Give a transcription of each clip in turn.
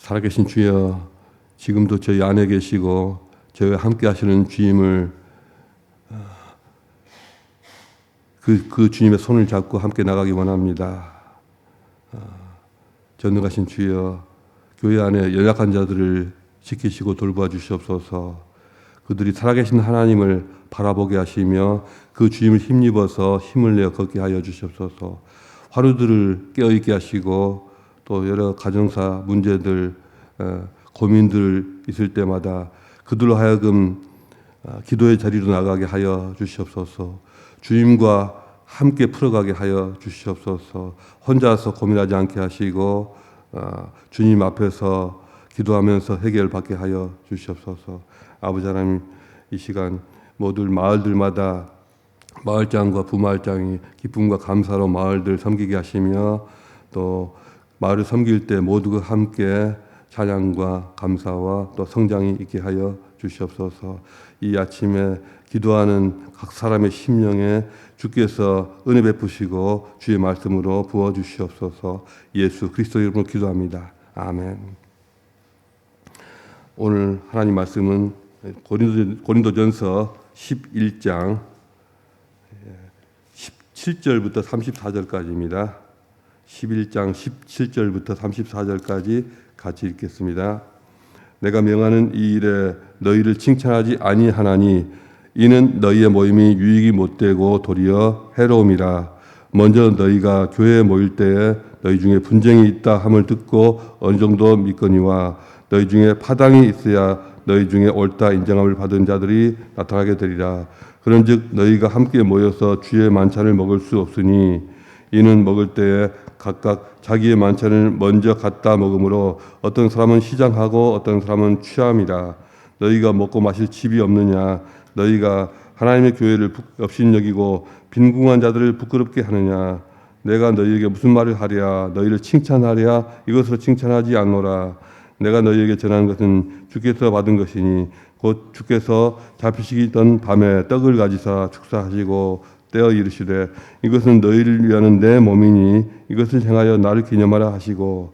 살아계신 주여, 지금도 저희 안에 계시고 저희와 함께 하시는 주님을 그 주님의 손을 잡고 함께 나가기 원합니다. 전능하신 주여, 교회 안에 연약한 자들을 지키시고 돌봐 주시옵소서. 그들이 살아계신 하나님을 바라보게 하시며 그 주님을 힘입어서 힘을 내어 걷게 하여 주시옵소서. 하루들을 깨어있게 하시고 또 여러 가정사 문제들, 고민들 있을 때마다 그들로 하여금 기도의 자리로 나가게 하여 주시옵소서. 주님과 함께 풀어가게 하여 주시옵소서. 혼자서 고민하지 않게 하시고 주님 앞에서 기도하면서 해결받게 하여 주시옵소서. 아버지 하나님, 이 시간 모든 마을들마다 마을장과 부마을장이 기쁨과 감사로 마을들 섬기게 하시며 또 마을을 섬길 때 모두가 함께 찬양과 감사와 또 성장이 있게 하여 주시옵소서. 이 아침에 기도하는 각 사람의 심령에 주께서 은혜 베푸시고 주의 말씀으로 부어 주시옵소서. 예수 그리스도 이름으로 기도합니다. 아멘. 오늘 하나님 말씀은 고린도전서 11장 17절부터 34절까지입니다. 11장 17절부터 34절까지 같이 읽겠습니다. 내가 명하는 이 일에 너희를 칭찬하지 아니하나니 이는 너희의 모임이 유익이 못되고 도리어 해로움이라. 먼저 너희가 교회에 모일 때에 너희 중에 분쟁이 있다 함을 듣고 어느 정도 믿거니와 너희 중에 파당이 있어야 너희 중에 옳다 인정함을 받은 자들이 나타나게 되리라. 그런즉 너희가 함께 모여서 주의 만찬을 먹을 수 없으니 이는 먹을 때에 각각 자기의 만찬을 먼저 갖다 먹으므로 어떤 사람은 시장하고 어떤 사람은 취함이라. 너희가 먹고 마실 집이 없느냐? 너희가 하나님의 교회를 업신여기고 빈궁한 자들을 부끄럽게 하느냐? 내가 너희에게 무슨 말을 하랴? 너희를 칭찬하랴? 이것으로 칭찬하지 않노라. 내가 너희에게 전하는 것은 주께서 받은 것이니 곧 주께서 잡히시던 밤에 떡을 가지사 축사하시고 떼어 이르시되 이것은 너희를 위하는 내 몸이니 이것을 행하여 나를 기념하라 하시고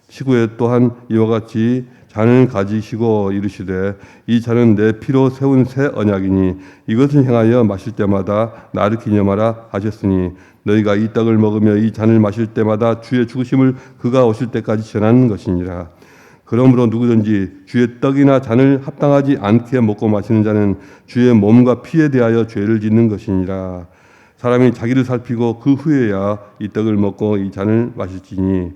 시구에 또한 이와 같이 잔을 가지시고 이르시되 이 잔은 내 피로 세운 새 언약이니 이것을 행하여 마실 때마다 나를 기념하라 하셨으니 너희가 이 떡을 먹으며 이 잔을 마실 때마다 주의 죽으심을 그가 오실 때까지 전하는 것이니라. 그러므로 누구든지 주의 떡이나 잔을 합당하지 않게 먹고 마시는 자는 주의 몸과 피에 대하여 죄를 짓는 것이니라. 사람이 자기를 살피고 그 후에야 이 떡을 먹고 이 잔을 마실지니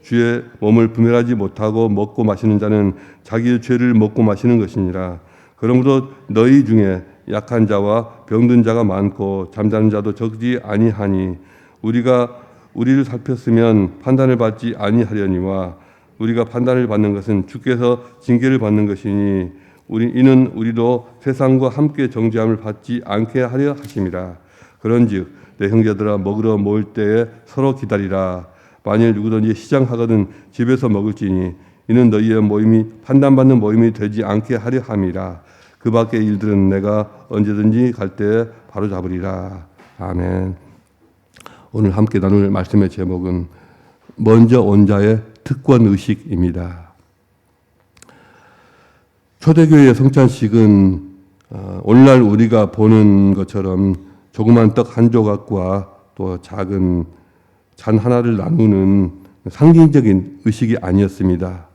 주의 몸을 분별하지 못하고 먹고 마시는 자는 자기의 죄를 먹고 마시는 것이니라. 그러므로 너희 중에 약한 자와 병든 자가 많고 잠자는 자도 적지 아니하니 우리가 우리를 살폈으면 판단을 받지 아니하려니와 우리가 판단을 받는 것은 주께서 징계를 받는 것이니 이는 우리도 세상과 함께 정죄함을 받지 않게 하려 하심이라. 그런즉 내 형제들아 먹으러 모일 때에 서로 기다리라. 만일 누구든지 시장하거든 집에서 먹을지니 이는 너희의 모임이 판단받는 모임이 되지 않게 하려 함이라. 그 밖의 일들은 내가 언제든지 갈 때에 바로 잡으리라. 아멘. 오늘 함께 나눌 말씀의 제목은 먼저 온 자의 특권의식입니다. 초대교회의 성찬식은 오늘날 우리가 보는 것처럼 조그만 떡 한 조각과 또 작은 잔 하나를 나누는 상징적인 의식이 아니었습니다.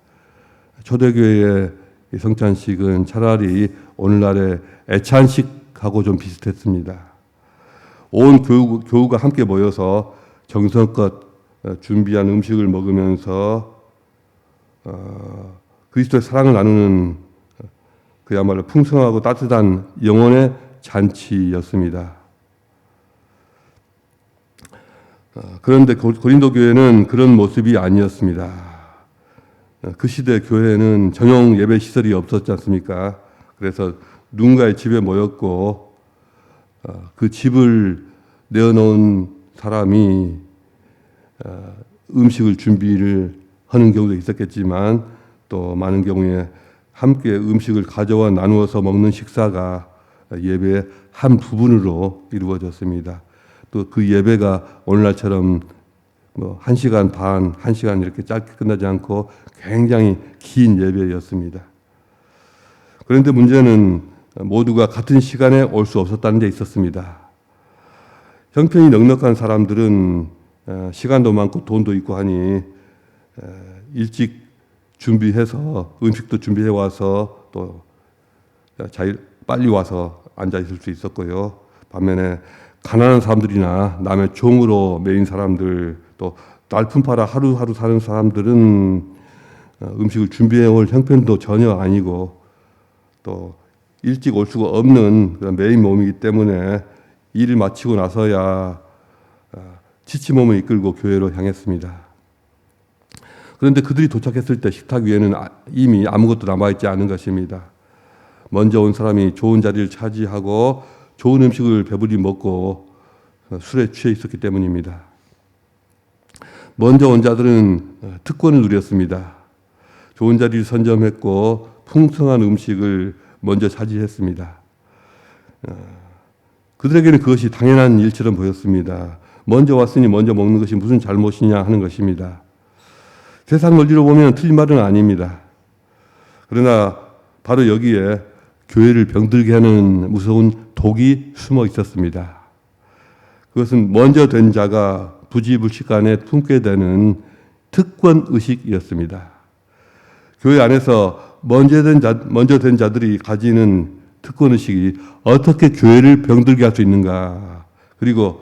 초대교회의 성찬식은 차라리 오늘날의 애찬식하고 좀 비슷했습니다. 온 교우가 함께 모여서 정성껏 준비한 음식을 먹으면서 그리스도의 사랑을 나누는 그야말로 풍성하고 따뜻한 영혼의 잔치였습니다. 그런데 고린도 교회는 그런 모습이 아니었습니다. 그 시대 교회는 전용 예배 시설이 없었지 않습니까? 그래서 누군가의 집에 모였고 그 집을 내어놓은 사람이 음식을 준비를 하는 경우도 있었겠지만 또 많은 경우에 함께 음식을 가져와 나누어서 먹는 식사가 예배의 한 부분으로 이루어졌습니다. 또 그 예배가 오늘날처럼 뭐 1시간 반, 1시간 이렇게 짧게 끝나지 않고 굉장히 긴 예배였습니다. 그런데 문제는 모두가 같은 시간에 올 수 없었다는 데 있었습니다. 형편이 넉넉한 사람들은 시간도 많고 돈도 있고 하니 일찍 준비해서 음식도 준비해 와서 또 빨리 와서 앉아 있을 수 있었고요. 반면에 가난한 사람들이나 남의 종으로 매인 사람들, 또 날품 팔아 하루하루 사는 사람들은 음식을 준비해 올 형편도 전혀 아니고 또 일찍 올 수가 없는 그런 매인 몸이기 때문에 일을 마치고 나서야 지친 몸을 이끌고 교회로 향했습니다. 그런데 그들이 도착했을 때 식탁 위에는 이미 아무것도 남아있지 않은 것입니다. 먼저 온 사람이 좋은 자리를 차지하고 좋은 음식을 배부리 먹고 술에 취해 있었기 때문입니다. 먼저 온 자들은 특권을 누렸습니다. 좋은 자리를 선점했고 풍성한 음식을 먼저 차지했습니다. 그들에게는 그것이 당연한 일처럼 보였습니다. 먼저 왔으니 먼저 먹는 것이 무슨 잘못이냐 하는 것입니다. 세상 논리로 보면 틀린 말은 아닙니다. 그러나 바로 여기에 교회를 병들게 하는 무서운 독이 숨어 있었습니다. 그것은 먼저 된 자가 부지불식간에 품게 되는 특권 의식이었습니다. 교회 안에서 먼저 된 자들이 가지는 특권 의식이 어떻게 교회를 병들게 할 수 있는가, 그리고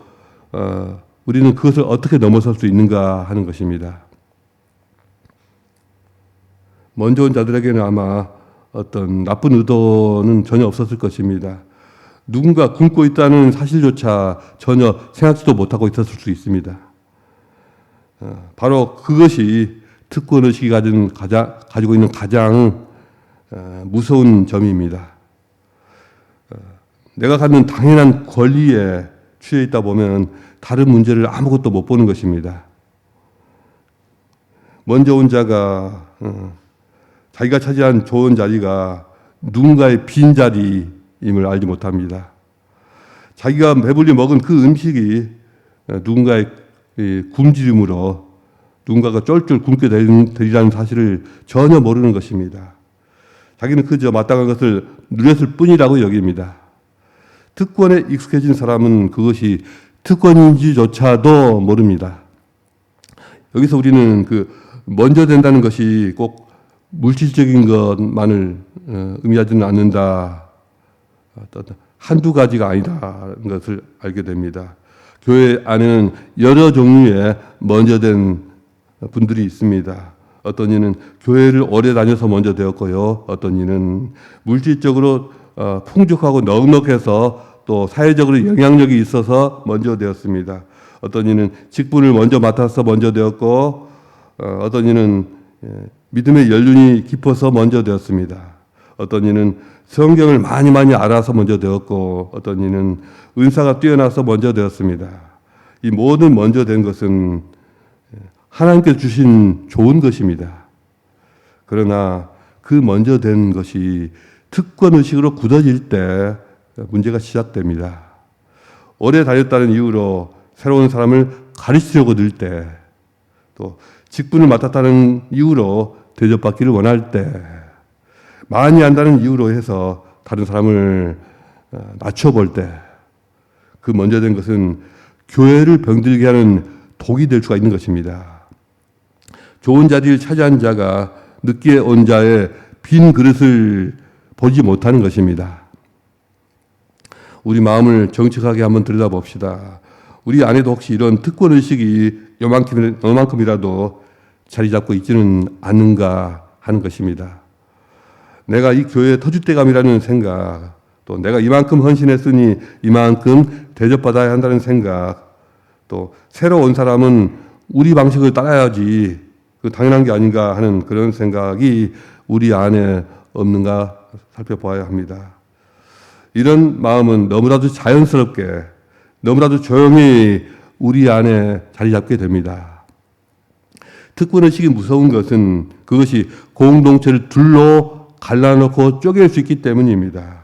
우리는 그것을 어떻게 넘어설 수 있는가 하는 것입니다. 먼저 온 자들에게는 아마 어떤 나쁜 의도는 전혀 없었을 것입니다. 누군가 굶고 있다는 사실조차 전혀 생각지도 못하고 있었을 수 있습니다. 바로 그것이 특권의식이 가지고 있는 가장 무서운 점입니다. 내가 갖는 당연한 권리에 취해 있다 보면 다른 문제를 아무것도 못 보는 것입니다. 먼저 온 자가 자기가 차지한 좋은 자리가 누군가의 빈 자리임을 알지 못합니다. 자기가 배불리 먹은 그 음식이 누군가의 굶주림으로 누군가가 쫄쫄 굶게 되리라는 사실을 전혀 모르는 것입니다. 자기는 그저 마땅한 것을 누렸을 뿐이라고 여깁니다. 특권에 익숙해진 사람은 그것이 특권인지조차도 모릅니다. 여기서 우리는 먼저 된다는 것이 꼭 물질적인 것만을 의미하지는 않는다. 한두 가지가 아니다는 것을 알게 됩니다. 교회 안에는 여러 종류의 먼저 된 분들이 있습니다. 어떤 이는 교회를 오래 다녀서 먼저 되었고요. 어떤 이는 물질적으로 풍족하고 넉넉해서 또 사회적으로 영향력이 있어서 먼저 되었습니다. 어떤 이는 직분을 먼저 맡아서 먼저 되었고, 어떤 이는 믿음의 연륜이 깊어서 먼저 되었습니다. 어떤 이는 성경을 많이 알아서 먼저 되었고, 어떤 이는 은사가 뛰어나서 먼저 되었습니다. 이 모든 먼저 된 것은 하나님께서 주신 좋은 것입니다. 그러나 그 먼저 된 것이 특권의식으로 굳어질 때 문제가 시작됩니다. 오래 다녔다는 이유로 새로운 사람을 가르치려고 들 때, 또 직분을 맡았다는 이유로 대접받기를 원할 때, 많이 안다는 이유로 해서 다른 사람을 낮춰볼 때, 그 먼저 된 것은 교회를 병들게 하는 독이 될 수가 있는 것입니다. 좋은 자리를 차지한 자가 늦게 온 자의 빈 그릇을 보지 못하는 것입니다. 우리 마음을 정직하게 한번 들여다봅시다. 우리 안에도 혹시 이런 특권의식이 요만큼이라도 자리 잡고 있지는 않는가 하는 것입니다. 내가 이 교회의 터줏대감이라는 생각, 또 내가 이만큼 헌신했으니 이만큼 대접받아야 한다는 생각, 또 새로 온 사람은 우리 방식을 따라야지, 그 당연한 게 아닌가 하는 그런 생각이 우리 안에 없는가 살펴봐야 합니다. 이런 마음은 너무나도 자연스럽게, 너무나도 조용히 우리 안에 자리 잡게 됩니다. 특권의식이 무서운 것은 그것이 공동체를 둘로 갈라놓고 쪼갤 수 있기 때문입니다.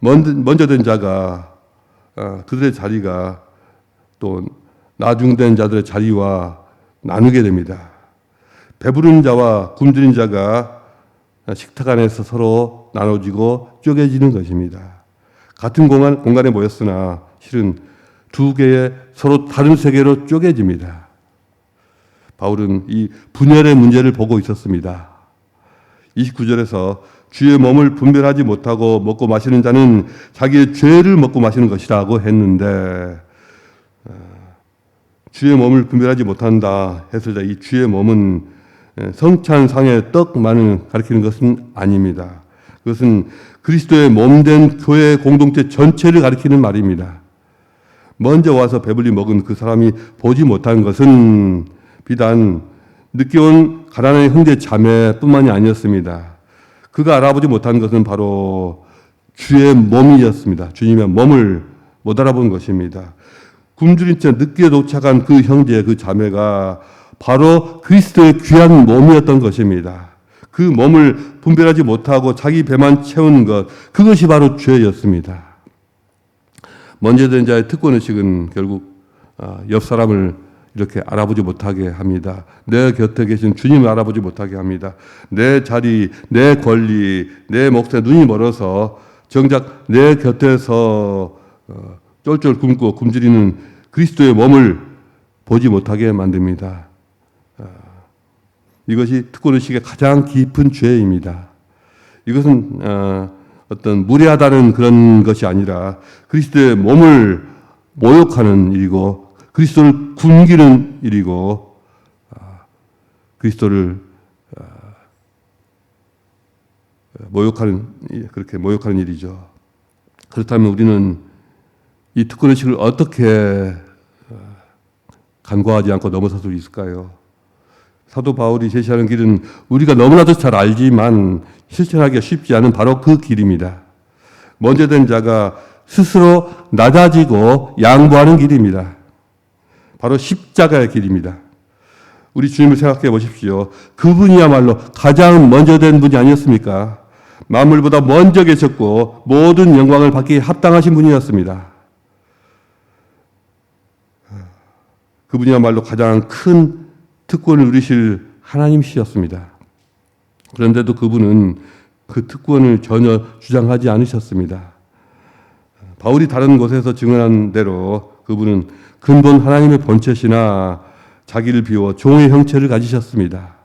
먼저 된 자가 그들의 자리가 또 나중된 자들의 자리와 나누게 됩니다. 배부른 자와 굶주린 자가 식탁 안에서 서로 나눠지고 쪼개지는 것입니다. 같은 공간에 모였으나 실은 두 개의 서로 다른 세계로 쪼개집니다. 바울은 이 분열의 문제를 보고 있었습니다. 29절에서 주의 몸을 분별하지 못하고 먹고 마시는 자는 자기의 죄를 먹고 마시는 것이라고 했는데, 주의 몸을 분별하지 못한다 했을 때 이 주의 몸은 성찬상의 떡만을 가리키는 것은 아닙니다. 그것은 그리스도의 몸된 교회 공동체 전체를 가리키는 말입니다. 먼저 와서 배불리 먹은 그 사람이 보지 못한 것은 비단 늦게 온 가난한 형제 자매뿐만이 아니었습니다. 그가 알아보지 못한 것은 바로 주의 몸이었습니다. 주님의 몸을 못 알아본 것입니다. 굶주린 채 늦게 도착한 그 형제, 그 자매가 바로 그리스도의 귀한 몸이었던 것입니다. 그 몸을 분별하지 못하고 자기 배만 채운 것, 그것이 바로 죄였습니다. 먼저 된 자의 특권의식은 결국 옆 사람을 이렇게 알아보지 못하게 합니다. 내 곁에 계신 주님을 알아보지 못하게 합니다. 내 자리, 내 권리, 내 몫에 눈이 멀어서 정작 내 곁에서 쫄쫄 굶고 굶주리는 그리스도의 몸을 보지 못하게 만듭니다. 이것이 특권의식의 가장 깊은 죄입니다. 이것은 어떤 무례하다는 그런 것이 아니라 그리스도의 몸을 모욕하는 일이고 그리스도를 굶기는 일이고 그리스도를 그렇게 모욕하는 일이죠. 그렇다면 우리는 이 특권의식을 어떻게 간과하지 않고 넘어설 수 있을까요? 사도 바울이 제시하는 길은 우리가 너무나도 잘 알지만 실천하기가 쉽지 않은 바로 그 길입니다. 먼저 된 자가 스스로 낮아지고 양보하는 길입니다. 바로 십자가의 길입니다. 우리 주님을 생각해 보십시오. 그분이야말로 가장 먼저 된 분이 아니었습니까? 만물보다 먼저 계셨고 모든 영광을 받기에 합당하신 분이었습니다. 그분이야말로 가장 큰 특권을 누리실 하나님이셨습니다. 그런데도 그분은 그 특권을 전혀 주장하지 않으셨습니다. 바울이 다른 곳에서 증언한 대로 그분은 근본 하나님의 본체시나 자기를 비워 종의 형체를 가지셨습니다.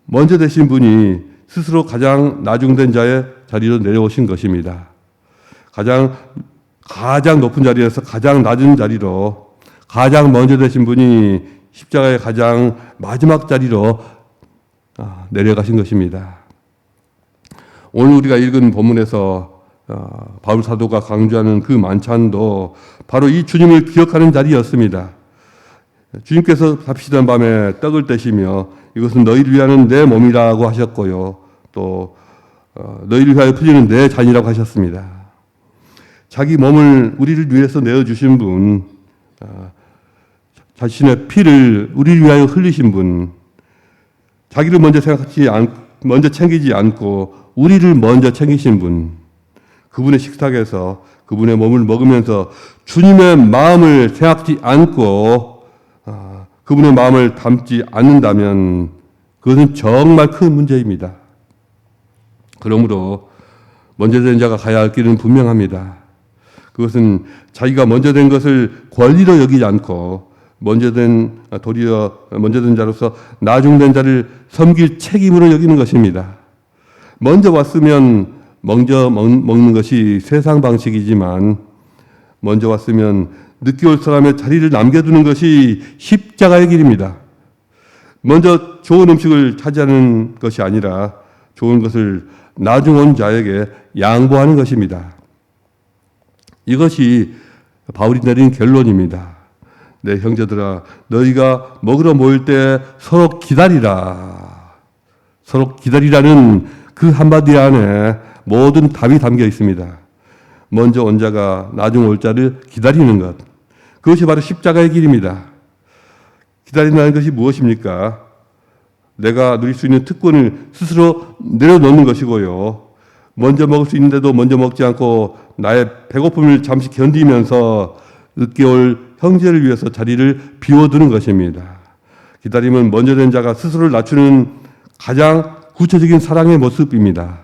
먼저 되신 분이 스스로 가장 나중된 자의 자리로 내려오신 것입니다. 가장 높은 자리에서 가장 낮은 자리로 가장 먼저 되신 분이 십자가의 가장 마지막 자리로 내려가신 것입니다. 오늘 우리가 읽은 본문에서 바울 사도가 강조하는 그 만찬도 바로 이 주님을 기억하는 자리였습니다. 주님께서 잡시던 밤에 떡을 떼시며 이것은 너희를 위하는 내 몸이라고 하셨고요. 또 너희를 위하여 풀리는 내 잔이라고 하셨습니다. 자기 몸을 우리를 위해서 내어주신 분, 자신의 피를 우리를 위하여 흘리신 분, 자기를 먼저 챙기지 않고 우리를 먼저 챙기신 분, 그분의 식탁에서 그분의 몸을 먹으면서 주님의 마음을 생각지 않고 그분의 마음을 담지 않는다면 그것은 정말 큰 문제입니다. 그러므로 먼저 된 자가 가야 할 길은 분명합니다. 그것은 자기가 먼저 된 것을 권리로 여기지 않고 도리어 먼저 된 자로서 나중된 자를 섬길 책임으로 여기는 것입니다. 먼저 왔으면 먼저 먹는 것이 세상 방식이지만 먼저 왔으면 늦게 올 사람의 자리를 남겨두는 것이 십자가의 길입니다. 먼저 좋은 음식을 차지하는 것이 아니라 좋은 것을 나중 온 자에게 양보하는 것입니다. 이것이 바울이 내린 결론입니다. 내 형제들아, 너희가 먹으러 모일 때 서로 기다리라. 서로 기다리라는 그 한마디 안에 모든 답이 담겨 있습니다. 먼저 온 자가 나중 올 자를 기다리는 것. 그것이 바로 십자가의 길입니다. 기다린다는 것이 무엇입니까? 내가 누릴 수 있는 특권을 스스로 내려놓는 것이고요. 먼저 먹을 수 있는데도 먼저 먹지 않고 나의 배고픔을 잠시 견디면서 늦게 올 형제를 위해서 자리를 비워두는 것입니다. 기다림은 먼저 된 자가 스스로를 낮추는 가장 구체적인 사랑의 모습입니다.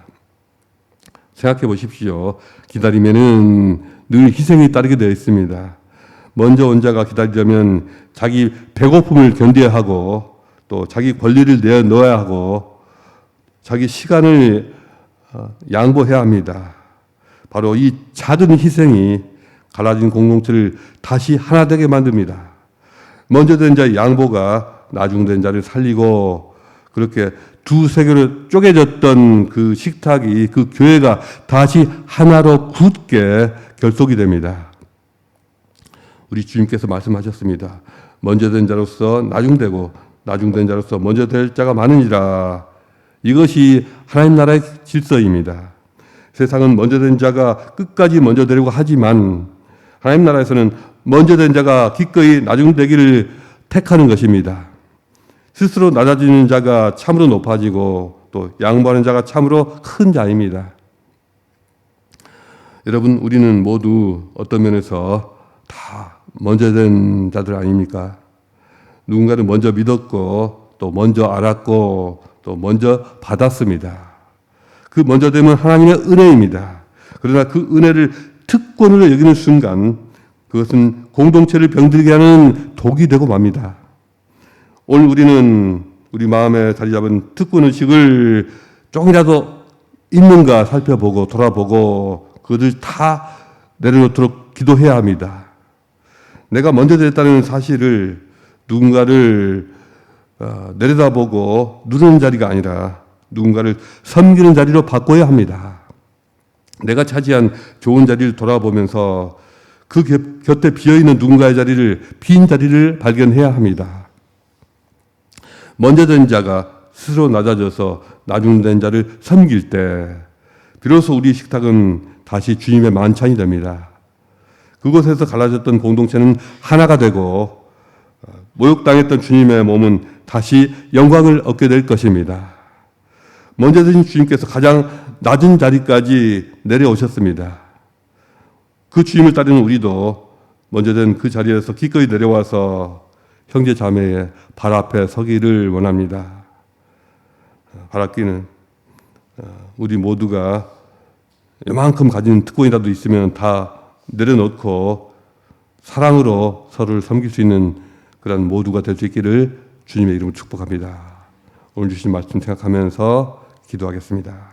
생각해 보십시오. 기다림에는 늘 희생이 따르게 되어 있습니다. 먼저 온 자가 기다리려면 자기 배고픔을 견뎌야 하고 또 자기 권리를 내어놓아야 하고 자기 시간을 양보해야 합니다. 바로 이 작은 희생이 갈라진 공동체를 다시 하나 되게 만듭니다. 먼저 된 자의 양보가 나중된 자를 살리고 그렇게 두세 개로 쪼개졌던 그 식탁이 그 교회가 다시 하나로 굳게 결속이 됩니다. 우리 주님께서 말씀하셨습니다. 먼저 된 자로서 나중되고 나중된 자로서 먼저 될 자가 많으니라. 이것이 하나님 나라의 질서입니다. 세상은 먼저 된 자가 끝까지 먼저 되려고 하지만 하나님 나라에서는 먼저 된 자가 기꺼이 나중되기를 택하는 것입니다. 스스로 낮아지는 자가 참으로 높아지고 또 양보하는 자가 참으로 큰 자입니다. 여러분, 우리는 모두 어떤 면에서 다 먼저 된 자들 아닙니까? 누군가를 먼저 믿었고 또 먼저 알았고 또 먼저 받았습니다. 그 먼저 됨은 하나님의 은혜입니다. 그러나 그 은혜를 특권으로 여기는 순간 그것은 공동체를 병들게 하는 독이 되고 맙니다. 오늘 우리는 우리 마음에 자리 잡은 특권의식을 조금이라도 있는가 살펴보고 돌아보고 그것을 다 내려놓도록 기도해야 합니다. 내가 먼저 됐다는 사실을 누군가를 내려다보고 누르는 자리가 아니라 누군가를 섬기는 자리로 바꿔야 합니다. 내가 차지한 좋은 자리를 돌아보면서 그 곁에 비어있는 누군가의 자리를, 빈 자리를 발견해야 합니다. 먼저 된 자가 스스로 낮아져서 나중된 자를 섬길 때 비로소 우리 식탁은 다시 주님의 만찬이 됩니다. 그곳에서 갈라졌던 공동체는 하나가 되고 모욕당했던 주님의 몸은 다시 영광을 얻게 될 것입니다. 먼저 되신 주님께서 가장 낮은 자리까지 내려오셨습니다. 그 주님을 따르는 우리도 먼저 된 그 자리에서 기꺼이 내려와서 형제 자매의 발 앞에 서기를 원합니다. 바라기는 우리 모두가 이만큼 가진 특권이라도 있으면 다 내려놓고 사랑으로 서로를 섬길 수 있는 그런 모두가 될 수 있기를 주님의 이름으로 축복합니다. 오늘 주신 말씀 생각하면서 기도하겠습니다.